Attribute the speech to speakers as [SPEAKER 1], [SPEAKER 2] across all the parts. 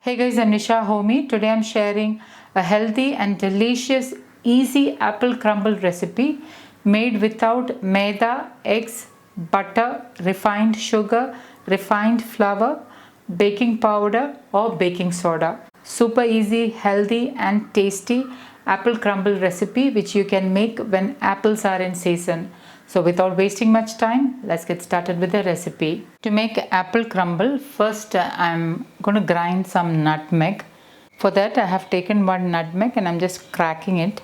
[SPEAKER 1] Hey guys, I'm Nisa Homey. Today I'm sharing a healthy and delicious easy apple crumble recipe made without maida, eggs, butter, refined sugar, refined flour, baking powder or baking soda. Super easy, healthy and tasty apple crumble recipe which you can make when apples are in season. So without wasting much time, let's get started with the recipe. To make apple crumble, first I'm going to grind some nutmeg. For that I have taken one nutmeg and I'm just cracking it.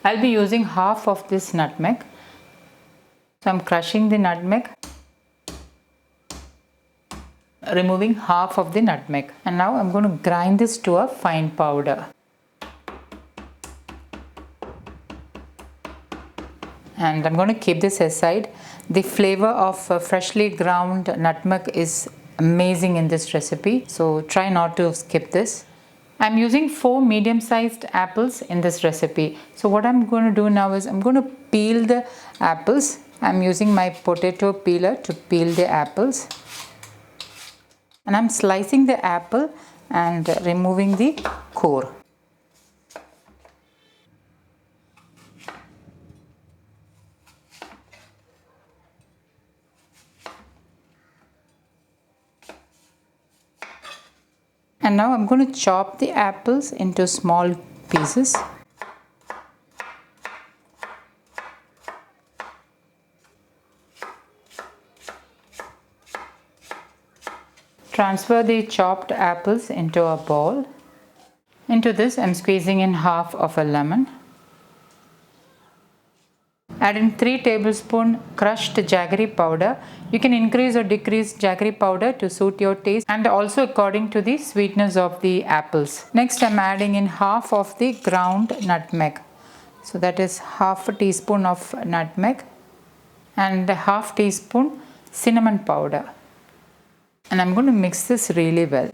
[SPEAKER 1] I'll be using half of this nutmeg. So I'm crushing the nutmeg, removing half of the nutmeg. And now I'm going to grind this to a fine powder. And I'm going to keep this aside. The flavor of freshly ground nutmeg is amazing in this recipe, so try not to skip this. I'm using 4 medium-sized apples in this recipe. So what I'm going to do now is I'm going to peel the apples. I'm using my potato peeler to peel the apples. And I'm slicing the apple and removing the core. And now I'm going to chop the apples into small pieces. Transfer the chopped apples into a bowl. Into this I'm squeezing in half of a lemon. Add in 3 tablespoons crushed jaggery powder. You can increase or decrease jaggery powder to suit your taste and also according to the sweetness of the apples. Next I'm adding in half of the ground nutmeg. So that is half a teaspoon of nutmeg and a half teaspoon cinnamon powder. And I'm going to mix this really well.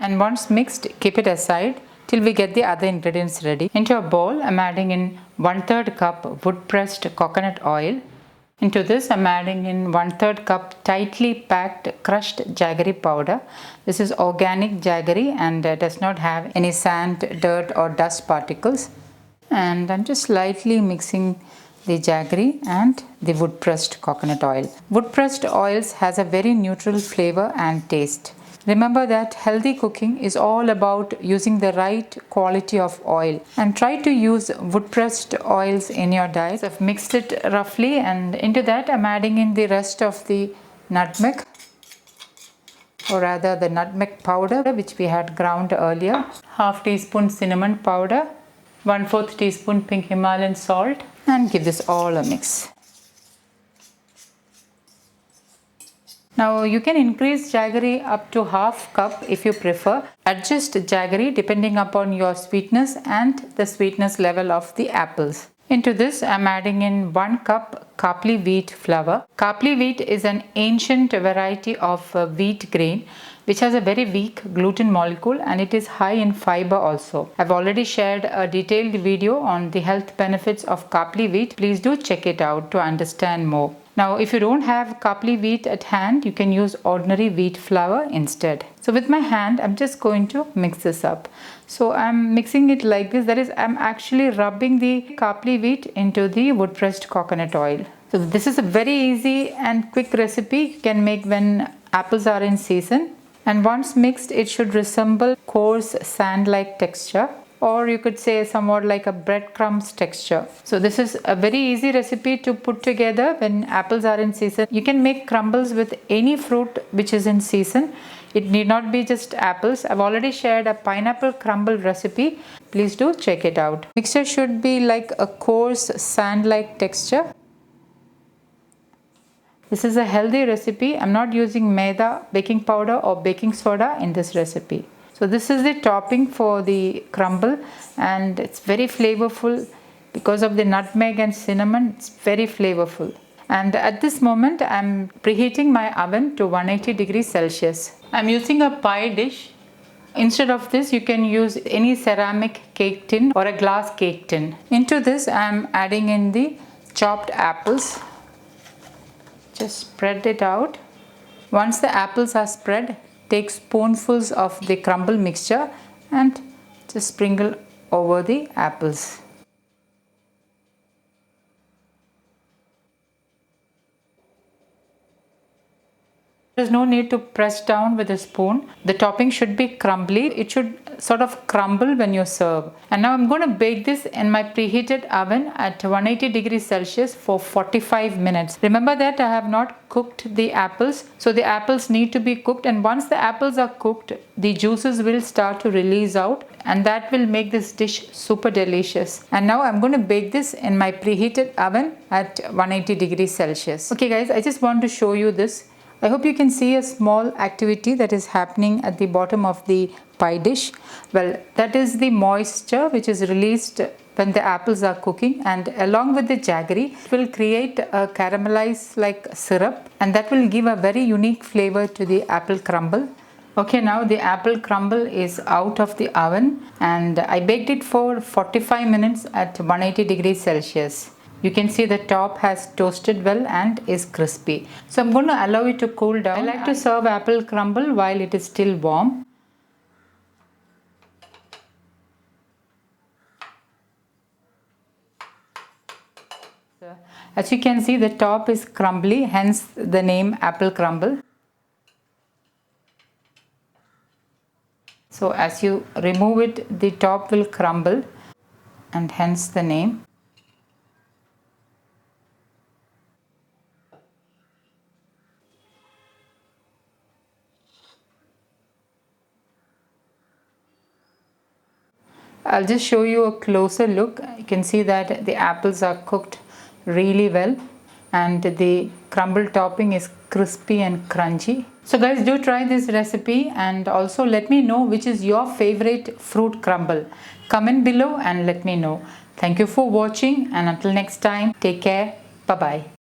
[SPEAKER 1] And once mixed, keep it aside till we get the other ingredients ready. Into a bowl, I'm adding in 1/3 cup wood pressed coconut oil. Into this, I'm adding in 1/3 cup tightly packed crushed jaggery powder. This is organic jaggery and does not have any sand, dirt or dust particles. And I'm just lightly mixing the jaggery and the wood pressed coconut oil. Wood pressed oils has a very neutral flavor and taste. Remember that healthy cooking is all about using the right quality of oil and try to use wood pressed oils in your diet. So I've mixed it roughly and into that I'm adding in the rest of the nutmeg, or rather the nutmeg powder which we had ground earlier, half teaspoon cinnamon powder, 1/4 teaspoon pink Himalayan salt, and give this all a mix. Now you can increase jaggery up to half cup if you prefer. Adjust jaggery depending upon your sweetness and the sweetness level of the apples. Into this I'm adding in 1 cup Khapli wheat flour. Khapli wheat is an ancient variety of wheat grain which has a very weak gluten molecule and it is high in fiber also. I've already shared a detailed video on the health benefits of Khapli wheat. Please do check it out to understand more. Now if you don't have Khapli wheat at hand, you can use ordinary wheat flour instead. So with my hand I'm just going to mix this up. So I'm mixing it like this, that is I'm actually rubbing the Khapli wheat into the wood pressed coconut oil. So this is a very easy and quick recipe you can make when apples are in season. And once mixed it should resemble coarse sand-like texture, or you could say somewhat like a breadcrumbs texture. So this is a very easy recipe to put together when apples are in season. You can make crumbles with any fruit which is in season. It need not be just apples. I've already shared a pineapple crumble recipe. Please do check it out. Mixture should be like a coarse sand-like texture. This is a healthy recipe. I'm not using maida, baking powder or baking soda in this recipe. So this is the topping for the crumble and it's very flavorful because of the nutmeg and cinnamon. It's very flavorful. And at this moment I'm preheating my oven to 180 degrees Celsius. I'm using a pie dish Instead of this, you can use any ceramic cake tin or a glass cake tin. Into this, I am adding in the chopped apples. Just spread it out. Once the apples are spread, take spoonfuls of the crumble mixture and just sprinkle over the apples. There is no need to press down with a spoon. The topping should be crumbly. It should sort of crumble when you serve. And now I'm going to bake this in my preheated oven at 180 degrees Celsius for 45 minutes. Remember that I have not cooked the apples. So the apples need to be cooked, and once the apples are cooked, the juices will start to release out, and that will make this dish super delicious. And now I'm going to bake this in my preheated oven at 180 degrees Celsius. Okay guys, I just want to show you this. I hope you can see a small activity that is happening at the bottom of the pie dish. Well, that is the moisture which is released when the apples are cooking, and along with the jaggery, it will create a caramelized like syrup, and that will give a very unique flavor to the apple crumble. Okay, now the apple crumble is out of the oven, and I baked it for 45 minutes at 180 degrees Celsius. You can see the top has toasted well and is crispy. So I'm going to allow it to cool down. I like to serve apple crumble while it is still warm. As you can see, the top is crumbly, hence the name apple crumble. So as you remove it, the top will crumble, and hence the name. I'll just show you a closer look. You can see that the apples are cooked really well, and the crumble topping is crispy and crunchy. So guys, do try this recipe, and also let me know which is your favorite fruit crumble. Comment below and let me know. Thank you for watching, and until next time, take care. Bye bye.